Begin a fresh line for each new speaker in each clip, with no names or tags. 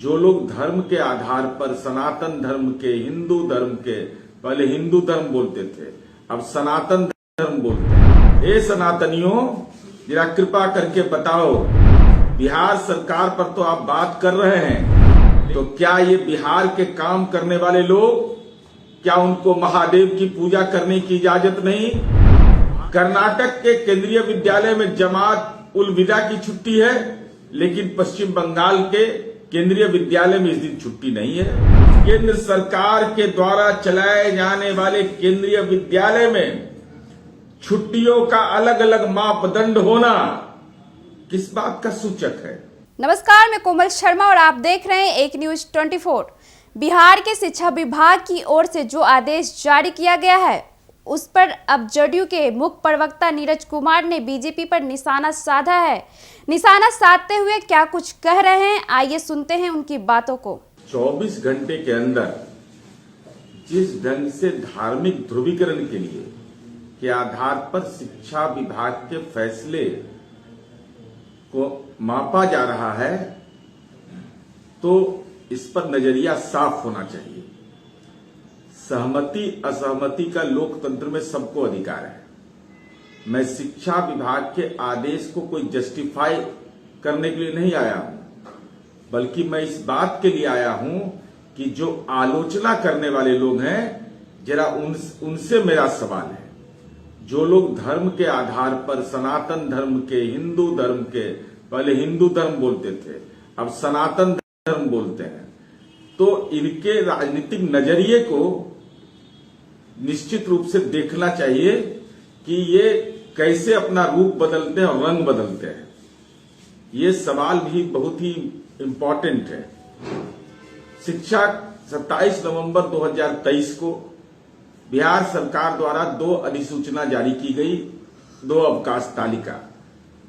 जो लोग धर्म के आधार पर सनातन धर्म के, हिंदू धर्म के, पहले हिंदू धर्म बोलते थे, अब सनातन धर्म बोलते हैं। ए सनातनियों, जरा कृपा करके बताओ, बिहार सरकार पर तो आप बात कर रहे हैं, तो क्या ये बिहार के काम करने वाले लोग, क्या उनको महादेव की पूजा करने की इजाजत नहीं? कर्नाटक के केंद्रीय विद्यालय में जमात उल विदा की छुट्टी है, लेकिन पश्चिम बंगाल के केंद्रीय विद्यालय में इस दिन छुट्टी नहीं है। केंद्र सरकार के द्वारा चलाए जाने वाले केंद्रीय विद्यालय में छुट्टियों का अलग अलग मापदंड होना किस बात का सूचक है?
नमस्कार, मैं कोमल शर्मा और आप देख रहे हैं एक न्यूज 24। बिहार के शिक्षा विभाग की ओर से जो आदेश जारी किया गया है, उस पर अब जदयू के मुख्य प्रवक्ता नीरज कुमार ने बीजेपी पर निशाना साधा है। निशाना साधते हुए क्या कुछ कह रहे हैं, आइए सुनते हैं उनकी बातों को।
24 घंटे के अंदर जिस ढंग से धार्मिक ध्रुवीकरण के लिए के आधार पर शिक्षा विभाग के फैसले को मापा जा रहा है, तो इस पर नजरिया साफ होना चाहिए। सहमति असहमति का लोकतंत्र में सबको अधिकार है। मैं शिक्षा विभाग के आदेश को कोई जस्टिफाई करने के लिए नहीं आया हूं, बल्कि मैं इस बात के लिए आया हूं कि जो आलोचना करने वाले लोग हैं, जरा उनसे मेरा सवाल है। जो लोग धर्म के आधार पर सनातन धर्म के, हिंदू धर्म के, पहले हिंदू धर्म बोलते थे, अब सनातन धर्म बोलते हैं, तो इनके राजनीतिक नजरिए को निश्चित रूप से देखना चाहिए कि ये कैसे अपना रूप बदलते हैं और रंग बदलते हैं। ये सवाल भी बहुत ही इंपॉर्टेंट है। शिक्षा 27 नवंबर 2023 को बिहार सरकार द्वारा 2 अधिसूचना जारी की गई, 2 अवकाश तालिका।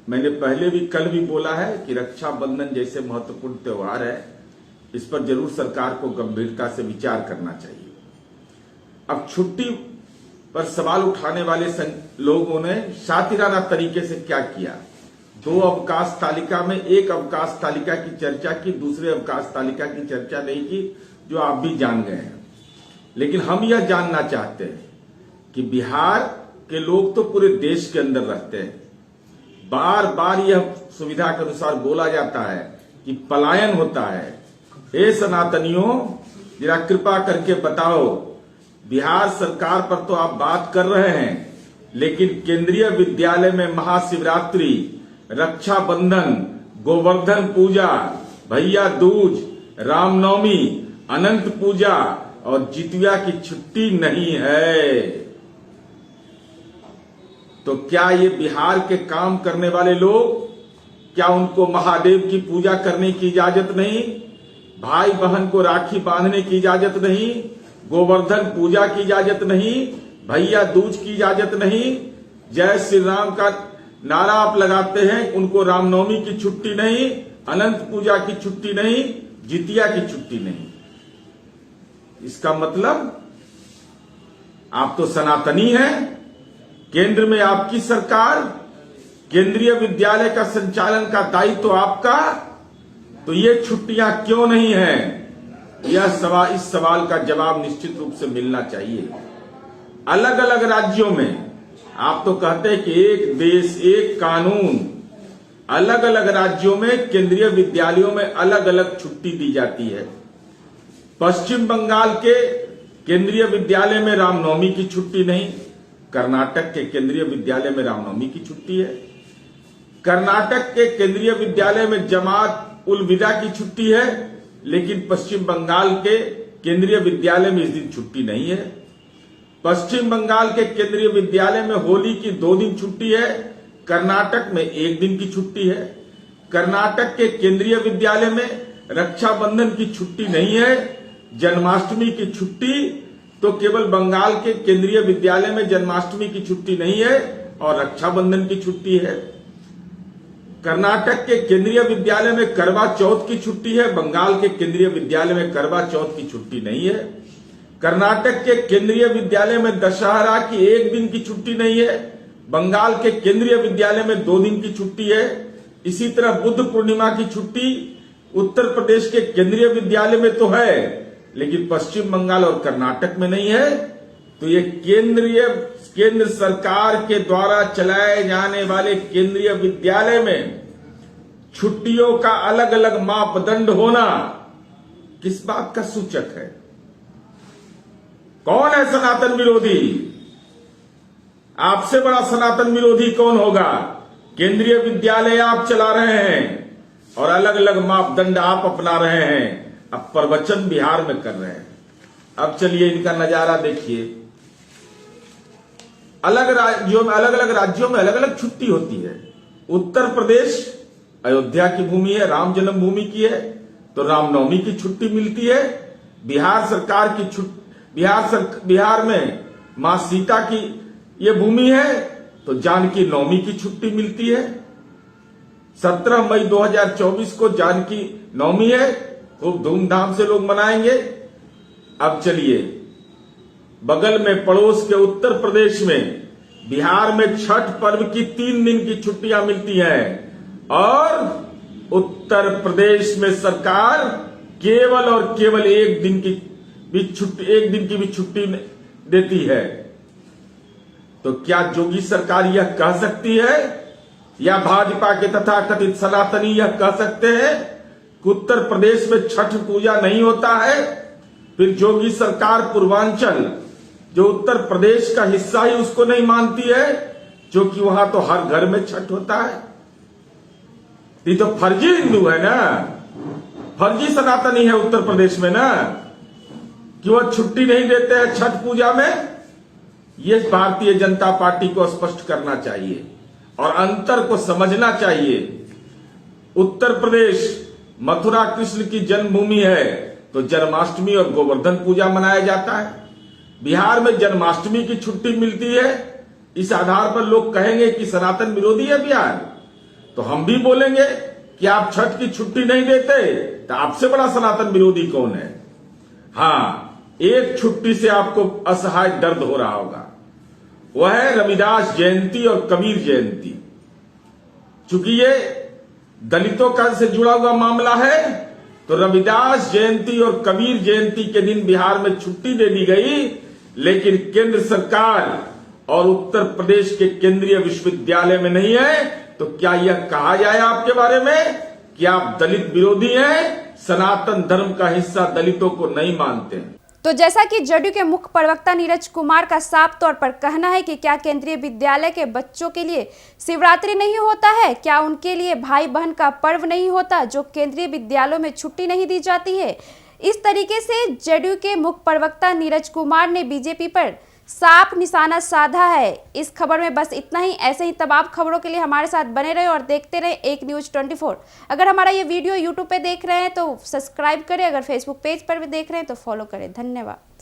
मैंने पहले भी कल भी बोला है कि रक्षाबंधन जैसे महत्वपूर्ण त्योहार है, इस पर जरूर सरकार को गंभीरता से विचार करना चाहिए। अब छुट्टी पर सवाल उठाने वाले लोगों ने शातिराना तरीके से क्या किया? 2 अवकाश तालिका में एक अवकाश तालिका की चर्चा की, दूसरे अवकाश तालिका की चर्चा नहीं की, जो आप भी जान गए हैं। लेकिन हम यह जानना चाहते हैं कि बिहार के लोग तो पूरे देश के अंदर रहते हैं। बार बार यह सुविधा के अनुसार बोला जाता है कि पलायन होता है। हे सनातनियों, जरा कृपा करके बताओ, बिहार सरकार पर तो आप बात कर रहे हैं, लेकिन केंद्रीय विद्यालय में महाशिवरात्रि, रक्षाबंधन, गोवर्धन पूजा, भैया दूज, रामनवमी, अनंत पूजा और जितिया की छुट्टी नहीं है। तो क्या ये बिहार के काम करने वाले लोग, क्या उनको महादेव की पूजा करने की इजाजत नहीं? भाई बहन को राखी बांधने की इजाजत नहीं? गोवर्धन पूजा की इजाजत नहीं? भैया दूज की इजाजत नहीं? जय श्री राम का नारा आप लगाते हैं, उनको रामनवमी की छुट्टी नहीं, अनंत पूजा की छुट्टी नहीं, जितिया की छुट्टी नहीं। इसका मतलब आप तो सनातनी हैं। केंद्र में आपकी सरकार, केंद्रीय विद्यालय का संचालन का दायित्व तो आपका, तो ये छुट्टियां क्यों नहीं है? इस सवाल का जवाब निश्चित रूप से मिलना चाहिए। अलग अलग राज्यों में आप तो कहते हैं कि एक देश एक कानून, अलग अलग राज्यों में केंद्रीय विद्यालयों में अलग अलग छुट्टी दी जाती है। पश्चिम बंगाल के केंद्रीय विद्यालय में रामनवमी की छुट्टी नहीं, कर्नाटक के केंद्रीय विद्यालय में रामनवमी की छुट्टी है। कर्नाटक के केंद्रीय विद्यालय में जमात उल विदा की छुट्टी है, लेकिन पश्चिम बंगाल के केंद्रीय विद्यालय में इस दिन छुट्टी नहीं है। पश्चिम बंगाल के केंद्रीय विद्यालय में होली की 2 दिन छुट्टी है, कर्नाटक में 1 दिन की छुट्टी है। कर्नाटक के केंद्रीय विद्यालय में रक्षाबंधन की छुट्टी नहीं है। जन्माष्टमी की छुट्टी तो केवल बंगाल के केंद्रीय विद्यालय में जन्माष्टमी की छुट्टी नहीं है और रक्षाबंधन की छुट्टी है। कर्नाटक के केंद्रीय विद्यालय में करवा चौथ की छुट्टी है, बंगाल के केंद्रीय विद्यालय में करवा चौथ की छुट्टी नहीं है। कर्नाटक के केंद्रीय विद्यालय में दशहरा की 1 दिन की छुट्टी नहीं है, बंगाल के केंद्रीय विद्यालय में 2 दिन की छुट्टी है। इसी तरह बुद्ध पूर्णिमा की छुट्टी उत्तर प्रदेश के केंद्रीय विद्यालय में तो है, लेकिन पश्चिम बंगाल और कर्नाटक में नहीं है। तो ये केंद्र सरकार के द्वारा चलाए जाने वाले केंद्रीय विद्यालय में छुट्टियों का अलग अलग मापदंड होना किस बात का सूचक है? कौन है सनातन विरोधी? आपसे बड़ा सनातन विरोधी कौन होगा? केंद्रीय विद्यालय आप चला रहे हैं और अलग अलग मापदंड आप अपना रहे हैं। अब प्रवचन बिहार में कर रहे हैं। अब चलिए इनका नजारा देखिए। अलग अलग राज्यों में अलग अलग छुट्टी होती है। उत्तर प्रदेश अयोध्या की भूमि है, राम जन्मभूमि की है, तो रामनवमी की छुट्टी मिलती है। बिहार सरकार की बिहार में मां सीता की ये भूमि है, तो जानकी नवमी की छुट्टी मिलती है। 17 मई 2024 को जानकी नवमी है, खूब धूमधाम से लोग मनाएंगे। अब चलिए, बगल में पड़ोस के उत्तर प्रदेश में बिहार में छठ पर्व की 3 दिन की छुट्टियां मिलती हैं और उत्तर प्रदेश में सरकार केवल और केवल एक दिन की भी छुट्टी देती है। तो क्या योगी सरकार यह कह सकती है, या भाजपा के तथाकथित सनातनी यह कह सकते हैं कि उत्तर प्रदेश में छठ पूजा नहीं होता है? फिर योगी सरकार पूर्वांचल जो उत्तर प्रदेश का हिस्सा ही उसको नहीं मानती है, जो कि वहां तो हर घर में छठ होता है। ये तो फर्जी हिंदू है ना, फर्जी सनातनी है उत्तर प्रदेश में ना, कि वह छुट्टी नहीं देते हैं छठ पूजा में। ये भारतीय जनता पार्टी को स्पष्ट करना चाहिए और अंतर को समझना चाहिए। उत्तर प्रदेश मथुरा कृष्ण की जन्मभूमि है, तो जन्माष्टमी और गोवर्धन पूजा मनाया जाता है। बिहार में जन्माष्टमी की छुट्टी मिलती है। इस आधार पर लोग कहेंगे कि सनातन विरोधी है बिहार, तो हम भी बोलेंगे कि आप छठ की छुट्टी नहीं देते, तो आपसे बड़ा सनातन विरोधी कौन है? हाँ, एक छुट्टी से आपको असहाय दर्द हो रहा होगा, वह है रविदास जयंती और कबीर जयंती। चूंकि ये दलितों का से जुड़ा हुआ मामला है, तो रविदास जयंती और कबीर जयंती के दिन बिहार में छुट्टी दे दी गई, लेकिन केंद्र सरकार और उत्तर प्रदेश के केंद्रीय विश्वविद्यालय में नहीं है। तो क्या यह कहा जाए आपके बारे में कि आप दलित विरोधी हैं, सनातन धर्म का हिस्सा दलितों को नहीं मानते हैं?
तो जैसा कि जदयू के मुख्य प्रवक्ता नीरज कुमार का साफ तौर पर कहना है कि क्या केंद्रीय विद्यालय के बच्चों के लिए शिवरात्रि नहीं होता है? क्या उनके लिए भाई बहन का पर्व नहीं होता जो केंद्रीय विद्यालयों में छुट्टी नहीं दी जाती है? इस तरीके से जदयू के मुख्य प्रवक्ता नीरज कुमार ने बीजेपी पर साफ निशाना साधा है। इस खबर में बस इतना ही। ऐसे ही तमाम खबरों के लिए हमारे साथ बने रहे और देखते रहे एक न्यूज 24। अगर हमारा ये वीडियो यूट्यूब पे देख रहे हैं तो सब्सक्राइब करें, अगर फेसबुक पेज पर भी देख रहे हैं तो फॉलो करें। धन्यवाद।